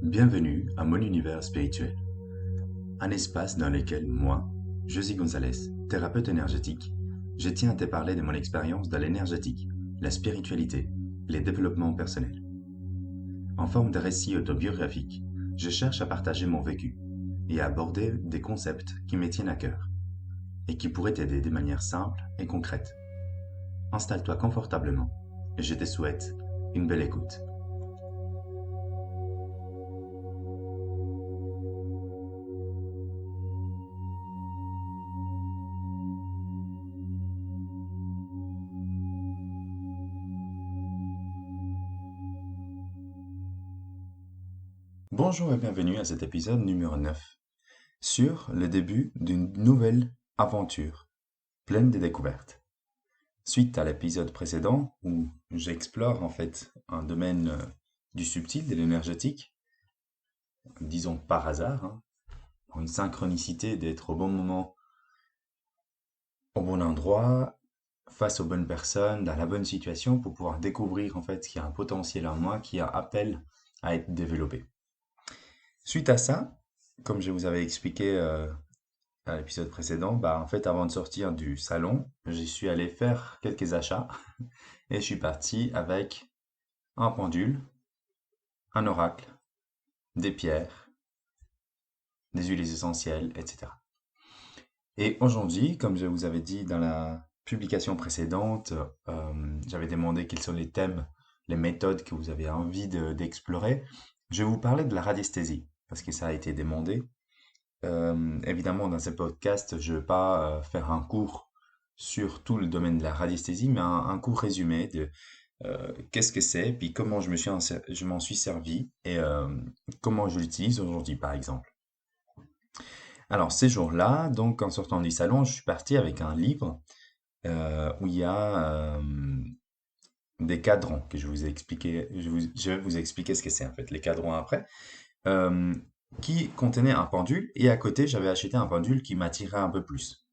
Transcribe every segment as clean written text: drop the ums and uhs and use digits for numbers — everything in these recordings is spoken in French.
Bienvenue à mon univers spirituel, un espace dans lequel moi, Josie Gonzalez, thérapeute énergétique, je tiens à te parler de mon expérience dans l'énergétique, la spiritualité et les développements personnels. En forme de récit autobiographique, je cherche à partager mon vécu et à aborder des concepts qui me tiennent à cœur et qui pourraient t'aider de manière simple et concrète. Installe-toi confortablement et je te souhaite une belle écoute. Bonjour et bienvenue à cet épisode numéro 9 sur le début d'une nouvelle aventure pleine de découvertes. Suite à l'épisode précédent où j'explore en fait un domaine du subtil, de l'énergétique, disons par hasard, pour une synchronicité d'être au bon moment, au bon endroit, face aux bonnes personnes, dans la bonne situation pour pouvoir découvrir en fait qu'il y a un potentiel en moi qui a appel à être développé. Suite à ça, comme je vous avais expliqué à l'épisode précédent, en fait, avant de sortir du salon, j'y suis allé faire quelques achats et je suis parti avec un pendule, un oracle, des pierres, des huiles essentielles, etc. Et aujourd'hui, comme je vous avais dit dans la publication précédente, j'avais demandé quels sont les thèmes, les méthodes que vous avez envie d'explorer. Je vais vous parler de la radiesthésie, parce que ça a été demandé. Évidemment, dans ce podcast, je ne vais pas faire un cours sur tout le domaine de la radiesthésie, mais un cours résumé de qu'est-ce que c'est, puis comment je m'en suis servi et comment je l'utilise aujourd'hui, par exemple. Alors, ces jours-là, donc en sortant du salon, je suis parti avec un livre où il y a des cadrans que je vous ai expliqué. Je vais vous expliquer ce que c'est en fait, les cadrans après. euh, qui contenait un pendule et à côté j'avais acheté un pendule qui m'attirait un peu plus.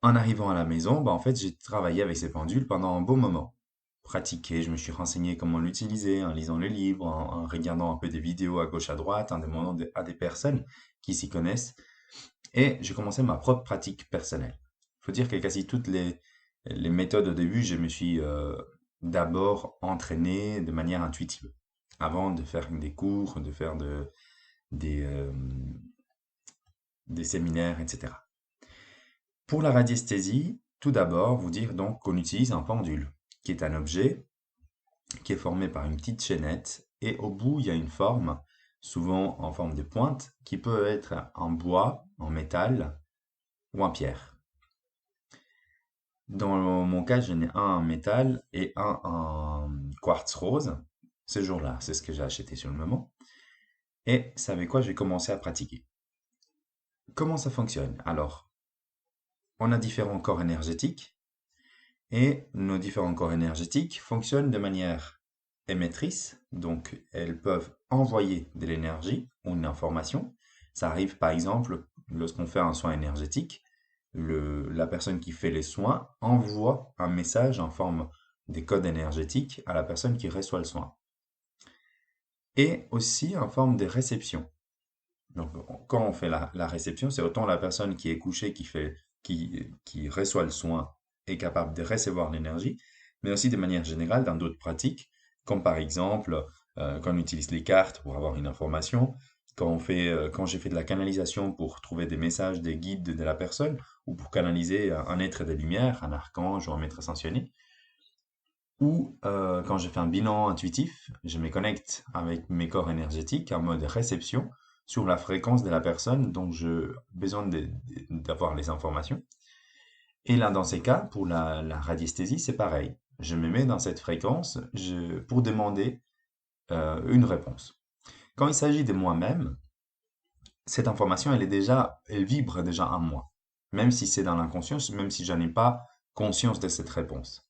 En arrivant à la maison, en fait j'ai travaillé avec ces pendules pendant un bon moment. Pratiqué, je me suis renseigné comment l'utiliser en lisant le livre, en regardant un peu des vidéos à gauche à droite, en demandant à des personnes qui s'y connaissent et j'ai commencé ma propre pratique personnelle. Il faut dire que quasi toutes les méthodes au début, je me suis d'abord entraîné de manière intuitive avant de faire des cours, de faire des, euh, des séminaires, etc. Pour la radiesthésie, tout d'abord, vous dire donc qu'on utilise un pendule, qui est un objet qui est formé par une petite chaînette, et au bout, il y a une forme, souvent en forme de pointe, qui peut être en bois, en métal ou en pierre. Dans mon cas, j'en ai un en métal et un en quartz rose. Ce jour-là, c'est ce que j'ai acheté sur le moment. Et savez quoi, j'ai commencé à pratiquer. Comment ça fonctionne? Alors, on a différents corps énergétiques et nos différents corps énergétiques fonctionnent de manière émettrice, donc elles peuvent envoyer de l'énergie ou une information. Ça arrive par exemple lorsqu'on fait un soin énergétique, la personne qui fait les soins envoie un message en forme des codes énergétiques à la personne qui reçoit le soin. Et aussi en forme de réception. Donc, quand on fait la réception, c'est autant la personne qui est couchée, qui reçoit le soin, est capable de recevoir l'énergie, mais aussi de manière générale dans d'autres pratiques, comme par exemple quand on utilise les cartes pour avoir une information, quand j'ai fait de la canalisation pour trouver des messages, des guides de la personne, ou pour canaliser un être de lumière, un archange ou un maître ascensionné, ou quand je fais un bilan intuitif, je me connecte avec mes corps énergétiques en mode réception sur la fréquence de la personne dont j'ai besoin d'avoir les informations. Et là, dans ces cas, pour la radiesthésie, c'est pareil. Je me mets dans cette fréquence pour demander une réponse. Quand il s'agit de moi-même, cette information, elle vibre déjà en moi. Même si c'est dans l'inconscience, même si je n'ai pas conscience de cette réponse.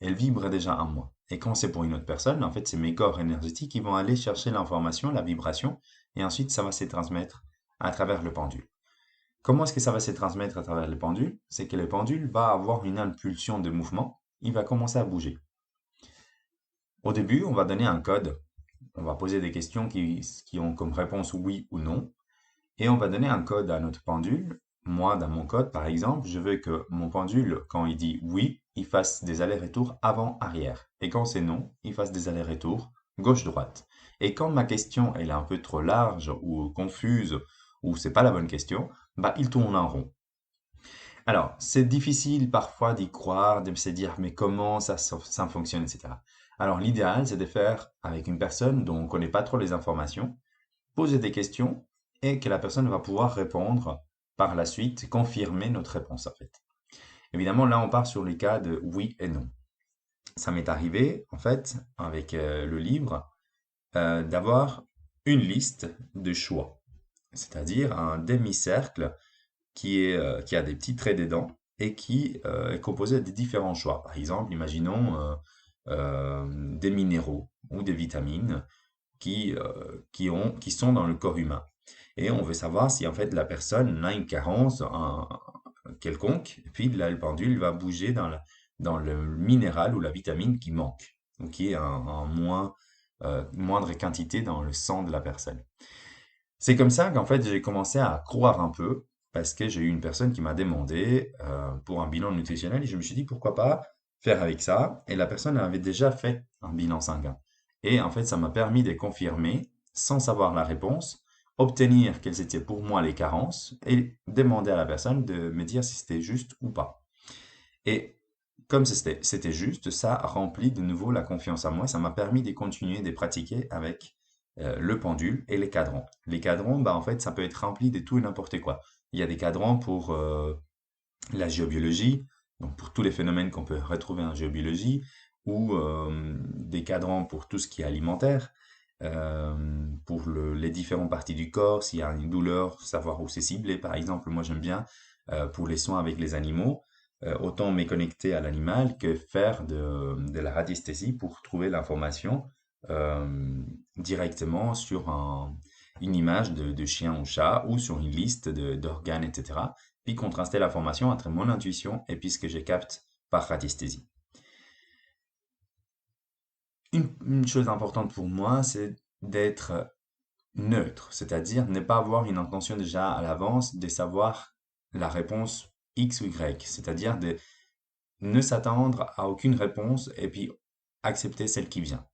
Elle vibre déjà en moi. Et quand c'est pour une autre personne, en fait, c'est mes corps énergétiques qui vont aller chercher l'information, la vibration, et ensuite ça va se transmettre à travers le pendule. Comment est-ce que ça va se transmettre à travers le pendule? C'est que le pendule va avoir une impulsion de mouvement, il va commencer à bouger. Au début, on va donner un code on va poser des questions qui ont comme réponse oui ou non, et on va donner un code à notre pendule. Moi, dans mon code, par exemple, je veux que mon pendule, quand il dit oui, il fasse des allers-retours avant-arrière. Et quand c'est non, il fasse des allers-retours gauche-droite. Et quand ma question elle est un peu trop large ou confuse, ou c'est pas la bonne question, bah, il tourne en rond. Alors, c'est difficile parfois d'y croire, de se dire, mais comment ça fonctionne, etc. Alors, l'idéal, c'est de faire avec une personne dont on ne connaît pas trop les informations, poser des questions et que la personne va pouvoir répondre par la suite, confirmer notre réponse en fait. Évidemment, là, on part sur les cas de oui et non. Ça m'est arrivé, en fait, avec le livre, d'avoir une liste de choix, c'est-à-dire un demi-cercle qui a des petits traits dedans et qui est composé de différents choix. Par exemple, imaginons des minéraux ou des vitamines qui sont dans le corps humain. Et on veut savoir si en fait la personne a une carence quelconque, et puis là, le pendule va bouger dans le minéral ou la vitamine qui manque, donc qui est moindre quantité dans le sang de la personne. C'est comme ça qu'en fait j'ai commencé à croire un peu, parce que j'ai eu une personne qui m'a demandé pour un bilan nutritionnel, et je me suis dit pourquoi pas faire avec ça, et la personne avait déjà fait un bilan sanguin. Et en fait ça m'a permis de confirmer, sans savoir la réponse, obtenir quelles étaient pour moi les carences, et demander à la personne de me dire si c'était juste ou pas. Et comme c'était juste, ça remplit de nouveau la confiance en moi. Ça m'a permis de continuer de pratiquer avec le pendule et les cadrans. Les cadrans, bah, en fait, ça peut être rempli de tout et n'importe quoi. Il y a des cadrans pour la géobiologie, donc pour tous les phénomènes qu'on peut retrouver en géobiologie, ou des cadrans pour tout ce qui est alimentaire, pour les différentes parties du corps, s'il y a une douleur, savoir où c'est ciblé. Par exemple, moi j'aime bien pour les soins avec les animaux, autant me connecter à l'animal que faire de la radiesthésie pour trouver l'information directement sur une image de chien ou chat ou sur une liste d'organes, etc. Puis contraster l'information entre mon intuition et puis ce que je capte par radiesthésie. Une chose importante pour moi, c'est d'être neutre, c'est-à-dire ne pas avoir une intention déjà à l'avance de savoir la réponse X ou Y, c'est-à-dire de ne s'attendre à aucune réponse et puis accepter celle qui vient.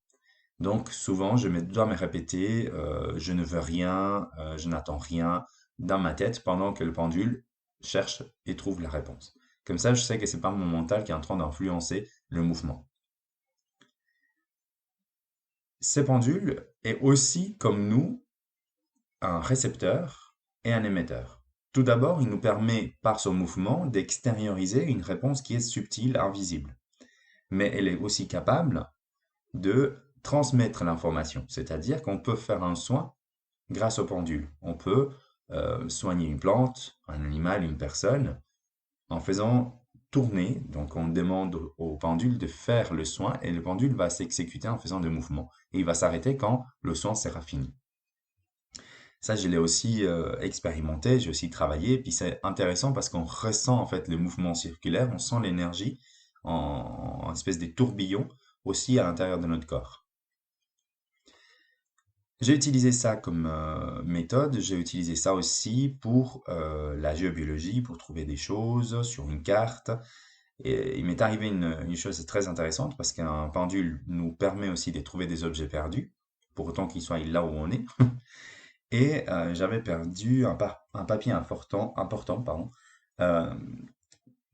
Donc souvent, dois me répéter, je ne veux rien, je n'attends rien dans ma tête pendant que le pendule cherche et trouve la réponse. Comme ça, je sais que c'est pas mon mental qui est en train d'influencer le mouvement. Ces pendules est aussi, comme nous, un récepteur et un émetteur. Tout d'abord, il nous permet, par son mouvement, d'extérioriser une réponse qui est subtile, invisible. Mais elle est aussi capable de transmettre l'information, c'est-à-dire qu'on peut faire un soin grâce au pendule. On peut soigner une plante, un animal, une personne, en faisant tourner, donc on demande au pendule de faire le soin, et le pendule va s'exécuter en faisant des mouvements. Et il va s'arrêter quand le soin sera fini. Ça, je l'ai aussi expérimenté, j'ai aussi travaillé, puis c'est intéressant parce qu'on ressent en fait le mouvement circulaire, on sent l'énergie en espèce de tourbillon aussi à l'intérieur de notre corps. J'ai utilisé ça comme méthode, j'ai utilisé ça aussi pour la géobiologie, pour trouver des choses sur une carte. Et il m'est arrivé une chose très intéressante parce qu'un pendule nous permet aussi de trouver des objets perdus, pour autant qu'ils soient là où on est. Et j'avais perdu un papier important, pardon. Euh,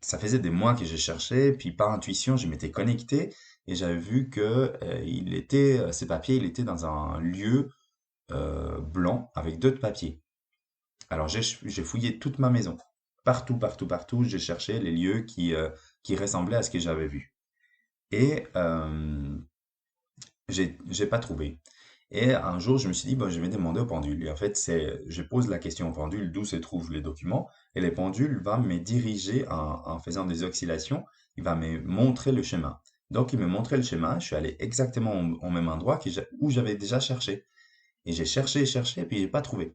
Ça faisait des mois que je cherchais, puis par intuition, je m'étais connecté et j'avais vu que ces papiers, il était dans un lieu blanc avec d'autres papiers. Alors j'ai fouillé toute ma maison, partout, partout, partout, j'ai cherché les lieux qui ressemblaient à ce que j'avais vu. Et j'ai pas trouvé. Et un jour, je me suis dit, bon, je vais demander au pendule. Et en fait, je pose la question au pendule d'où se trouvent les documents. Et le pendule va me diriger en faisant des oscillations. Il va me montrer le chemin. Donc, il me montrait le chemin. Je suis allé exactement au même endroit où j'avais déjà cherché. Et j'ai cherché, cherché, et puis j'ai pas trouvé.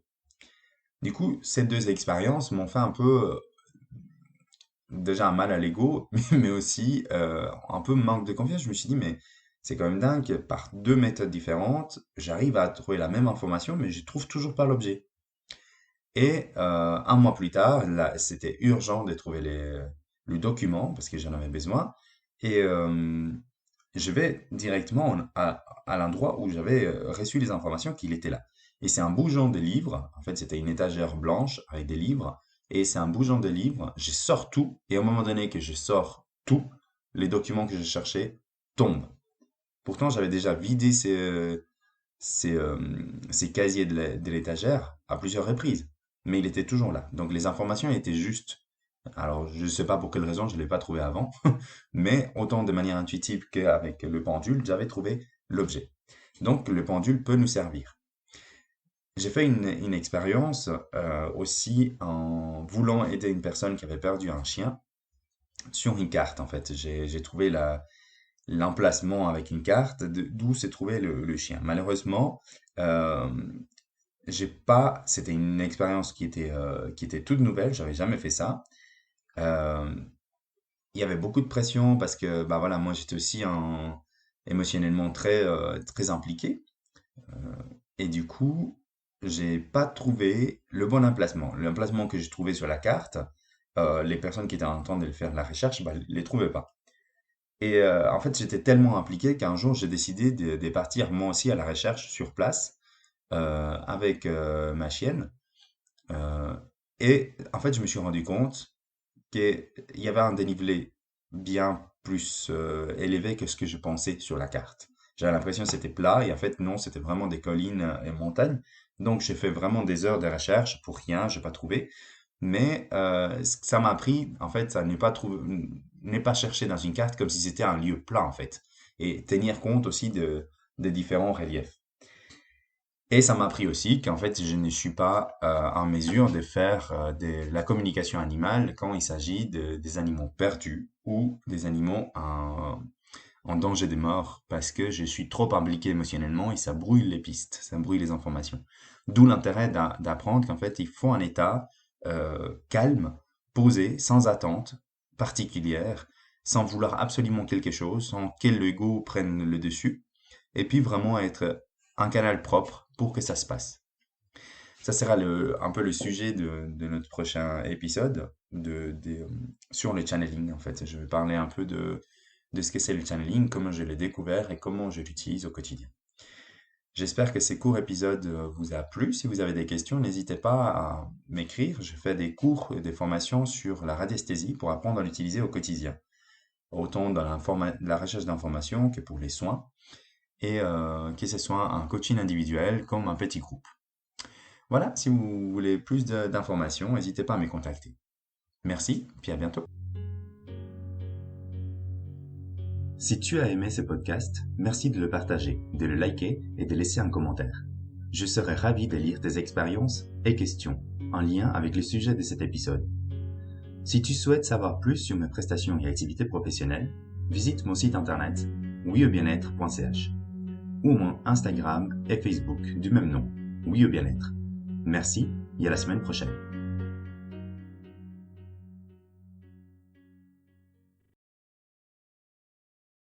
Du coup, ces deux expériences m'ont fait un peu, déjà un mal à l'ego, mais aussi un peu manque de confiance. Je me suis dit, mais C'est quand même dingue que par deux méthodes différentes, j'arrive à trouver la même information, mais je trouve toujours pas l'objet. Et un mois plus tard, là, c'était urgent de trouver le document parce que j'en avais besoin. Et je vais directement à l'endroit où j'avais reçu les informations qu'il était là. Et c'est un bougeon de livres. En fait, c'était une étagère blanche avec des livres. Et c'est un bougeon de livres. Je sors tout. Et au moment donné que je sors tout, les documents que je cherchais tombent. Pourtant, j'avais déjà vidé ces casiers de l'étagère à plusieurs reprises. Mais il était toujours là. Donc les informations étaient justes. Alors, je ne sais pas pour quelle raison je ne l'ai pas trouvé avant, mais autant de manière intuitive qu'avec le pendule, j'avais trouvé l'objet. Donc le pendule peut nous servir. J'ai fait une expérience aussi en voulant aider une personne qui avait perdu un chien sur une carte, en fait. J'ai trouvé l'emplacement avec une carte d'où s'est trouvé le chien. Malheureusement, euh, j'ai pas, c'était une expérience qui était toute nouvelle, j'avais jamais fait ça. Euh, il y avait beaucoup de pression parce que, bah voilà, moi j'étais aussi émotionnellement très impliqué. Euh, et du coup, j'ai pas trouvé le bon emplacement. L'emplacement que j'ai trouvé sur la carte, les personnes qui étaient en train de faire la recherche, bah, les trouvaient pas. Et en fait, j'étais tellement impliqué qu'un jour, j'ai décidé de partir moi aussi à la recherche sur place avec ma chienne. Euh, et en fait, je me suis rendu compte qu'il y avait un dénivelé bien plus élevé que ce que je pensais sur la carte. J'avais l'impression que c'était plat et en fait, non, c'était vraiment des collines et montagnes. Donc, j'ai fait vraiment des heures de recherche pour rien, j'ai pas trouvé. Mais ça m'a appris, en fait, ça n'est pas chercher dans une carte comme si c'était un lieu plat, en fait. Et tenir compte aussi des différents reliefs. Et ça m'a appris aussi qu'en fait, je ne suis pas en mesure de faire de la communication animale quand il s'agit des animaux perdus ou des animaux en danger de mort parce que je suis trop impliqué émotionnellement et ça brouille les pistes, ça brouille les informations. D'où l'intérêt d'apprendre qu'en fait, il faut un état calme, posé, sans attente particulière, sans vouloir absolument quelque chose, sans que l'ego prenne le dessus, et puis vraiment être un canal propre pour que ça se passe. Ça sera un peu le sujet de notre prochain épisode sur le channeling, en fait. Je vais parler un peu de ce que c'est le channeling, comment je l'ai découvert et comment je l'utilise au quotidien. J'espère que ces courts épisodes vous a plu. Si vous avez des questions, n'hésitez pas à m'écrire. Je fais des cours et des formations sur la radiesthésie pour apprendre à l'utiliser au quotidien, autant dans la recherche d'informations que pour les soins, et que ce soit un coaching individuel comme un petit groupe. Voilà, si vous voulez plus d'informations, n'hésitez pas à me contacter. Merci, puis à bientôt. Si tu as aimé ce podcast, merci de le partager, de le liker et de laisser un commentaire. Je serai ravi de lire tes expériences et questions en lien avec le sujet de cet épisode. Si tu souhaites savoir plus sur mes prestations et activités professionnelles, visite mon site internet oui-au-bien-être.ch ou mon Instagram et Facebook du même nom, Oui au bien-être. Merci et à la semaine prochaine.